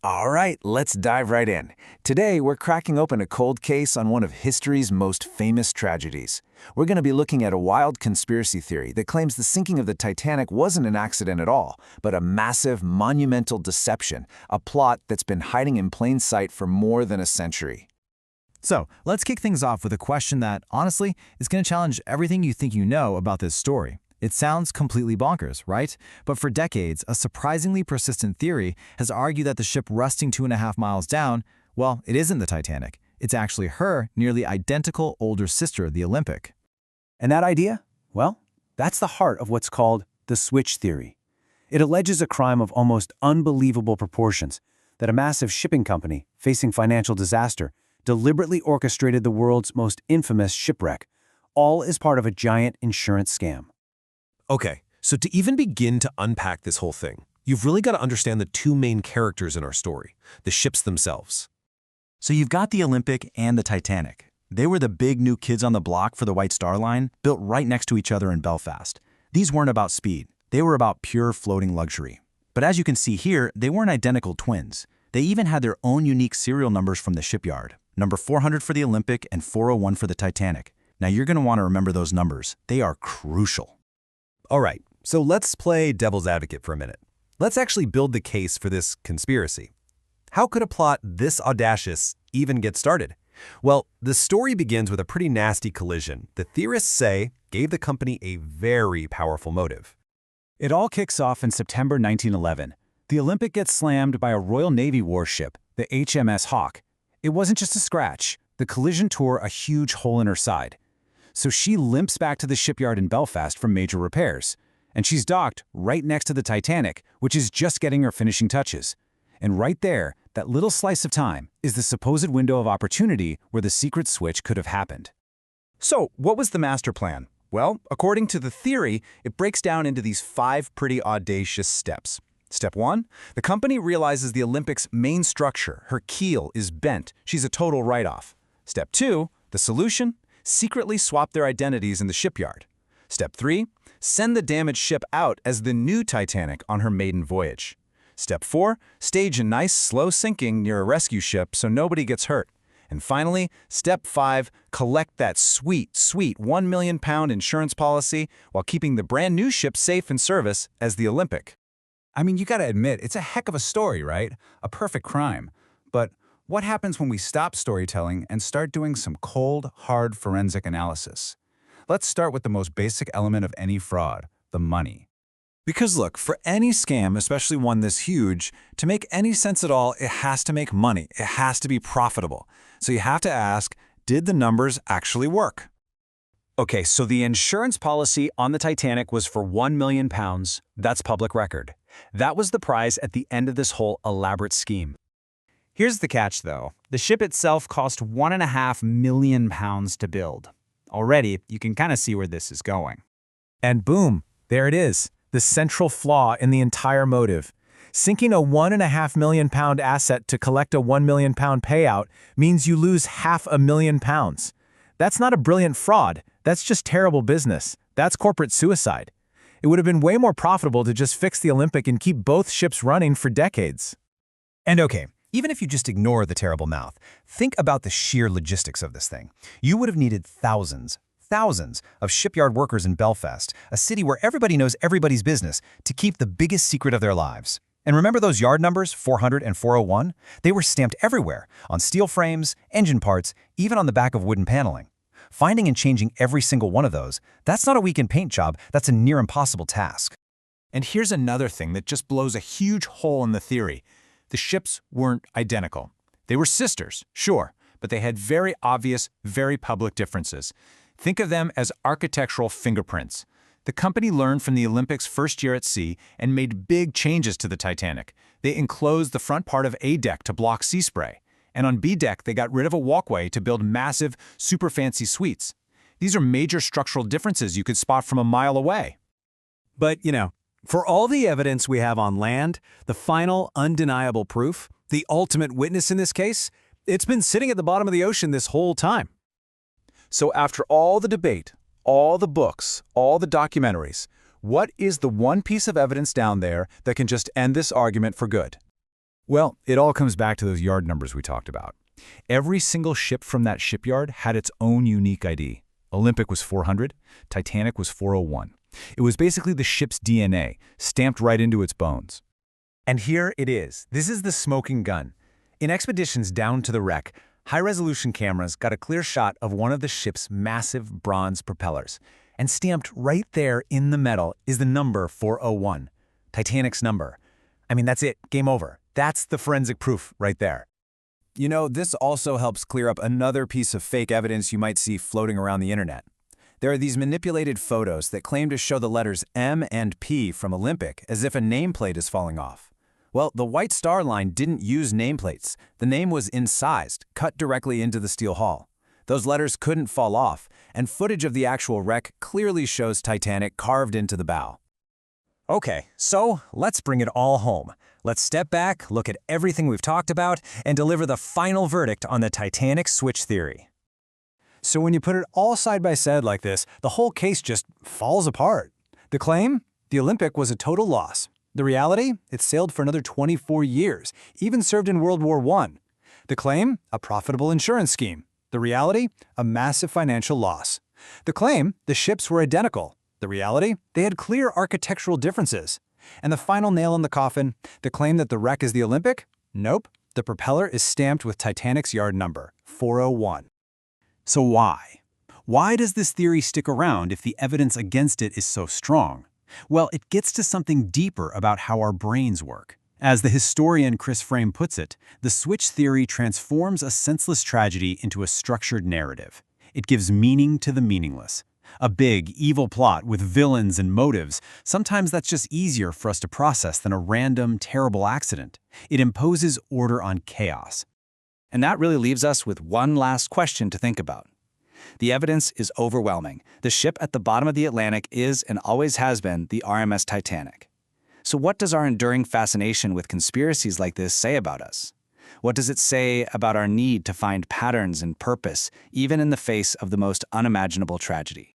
All right, let's dive right in. Today, we're cracking open a cold case on one of history's most famous tragedies. We're going to be looking at a wild conspiracy theory that claims the sinking of the Titanic wasn't an accident at all, but a massive, monumental deception, a plot that's been hiding in plain sight for more than a century. So, let's kick things off with a question that, honestly, is going to challenge everything you think you know about this story. It sounds completely bonkers, right? But for decades, a surprisingly persistent theory has argued that the ship rusting 2.5 miles down, well, it isn't the Titanic. It's actually her nearly identical older sister, the Olympic. And that idea? Well, that's the heart of what's called the switch theory. It alleges a crime of almost unbelievable proportions, that a massive shipping company, facing financial disaster, deliberately orchestrated the world's most infamous shipwreck, all as part of a giant insurance scam. Okay, so to even begin to unpack this whole thing, you've really got to understand the two main characters in our story, the ships themselves. So you've got the Olympic and the Titanic. They were the big new kids on the block for the White Star Line, built right next to each other in Belfast. These weren't about speed. They were about pure floating luxury. But as you can see here, they weren't identical twins. They even had their own unique serial numbers from the shipyard. Number 400 for the Olympic and 401 for the Titanic. Now you're going to want to remember those numbers. They are crucial. All right, so let's play devil's advocate for a minute. Let's actually build the case for this conspiracy. How could a plot this audacious even get started? Well, the story begins with a pretty nasty collision the theorists say gave the company a very powerful motive. It all kicks off in September 1911. The Olympic gets slammed by a Royal Navy warship, the HMS Hawk. It wasn't just a scratch. The collision tore a huge hole in her side. So she limps back to the shipyard in Belfast for major repairs. And she's docked right next to the Titanic, which is just getting her finishing touches. And right there, that little slice of time, is the supposed window of opportunity where the secret switch could have happened. So, what was the master plan? Well, according to the theory, it breaks down into these 5 pretty audacious steps. Step 1, the company realizes the Olympic's main structure, her keel, is bent. She's a total write-off. Step 2, the solution? Secretly swap their identities in the shipyard. Step 3, send the damaged ship out as the new Titanic on her maiden voyage. Step 4, stage a nice slow sinking near a rescue ship so nobody gets hurt. And finally, Step 5, collect that sweet £1 million insurance policy while keeping the brand new ship safe in service as the Olympic. I mean, you gotta admit, it's a heck of a story, right? A perfect crime. But what happens when we stop storytelling and start doing some cold, hard forensic analysis? Let's start with the most basic element of any fraud, the money. Because look, for any scam, especially one this huge, to make any sense at all, it has to make money. It has to be profitable. So you have to ask, did the numbers actually work? Okay, so the insurance policy on the Titanic was for £1 million. That's public record. That was the prize at the end of this whole elaborate scheme. Here's the catch, though. The ship itself cost £1.5 million to build. Already, you can kind of see where this is going. And boom, there it is, the central flaw in the entire motive. Sinking a £1.5 million asset to collect a £1 million payout means you lose £500,000. That's not a brilliant fraud. That's just terrible business. That's corporate suicide. It would have been way more profitable to just fix the Olympic and keep both ships running for decades. And okay, even if you just ignore the terrible math, think about the sheer logistics of this thing. You would have needed thousands of shipyard workers in Belfast, a city where everybody knows everybody's business, to keep the biggest secret of their lives. And remember those yard numbers, 400 and 401? They were stamped everywhere, on steel frames, engine parts, even on the back of wooden paneling. Finding and changing every single one of those, that's not a weekend paint job, that's a near impossible task. And here's another thing that just blows a huge hole in the theory. The ships weren't identical. They were sisters, sure, but they had very obvious, very public differences. Think of them as architectural fingerprints. The company learned from the Olympic's first year at sea and made big changes to the Titanic. They enclosed the front part of A deck to block sea spray. And on B deck, they got rid of a walkway to build massive, super fancy suites. These are major structural differences you could spot from a mile away. But, for all the evidence we have on land, the final, undeniable proof, the ultimate witness in this case, it's been sitting at the bottom of the ocean this whole time. So after all the debate, all the books, all the documentaries, what is the one piece of evidence down there that can just end this argument for good? Well, it all comes back to those yard numbers we talked about. Every single ship from that shipyard had its own unique ID. Olympic was 400, Titanic was 401. It was basically the ship's DNA, stamped right into its bones. And here it is. This is the smoking gun. In expeditions down to the wreck, high-resolution cameras got a clear shot of one of the ship's massive bronze propellers. And stamped right there in the metal is the number 401, Titanic's number. I mean, that's it. Game over. That's the forensic proof right there. You know, this also helps clear up another piece of fake evidence you might see floating around the internet. There are these manipulated photos that claim to show the letters M and P from Olympic as if a nameplate is falling off. Well, the White Star Line didn't use nameplates. The name was incised, cut directly into the steel hull. Those letters couldn't fall off, and footage of the actual wreck clearly shows Titanic carved into the bow. Okay, so let's bring it all home. Let's step back, look at everything we've talked about, and deliver the final verdict on the Titanic switch theory. So when you put it all side by side like this, the whole case just falls apart. The claim? The Olympic was a total loss. The reality? It sailed for another 24 years, even served in World War I. The claim? A profitable insurance scheme. The reality? A massive financial loss. The claim? The ships were identical. The reality? They had clear architectural differences. And the final nail in the coffin? The claim that the wreck is the Olympic? Nope. The propeller is stamped with Titanic's yard number, 401. So why? Why does this theory stick around if the evidence against it is so strong? Well, it gets to something deeper about how our brains work. As the historian Chris Frame puts it, the switch theory transforms a senseless tragedy into a structured narrative. It gives meaning to the meaningless. A big, evil plot with villains and motives, sometimes that's just easier for us to process than a random, terrible accident. It imposes order on chaos. And that really leaves us with one last question to think about. The evidence is overwhelming. The ship at the bottom of the Atlantic is and always has been the RMS Titanic. So what does our enduring fascination with conspiracies like this say about us? What does it say about our need to find patterns and purpose, even in the face of the most unimaginable tragedy?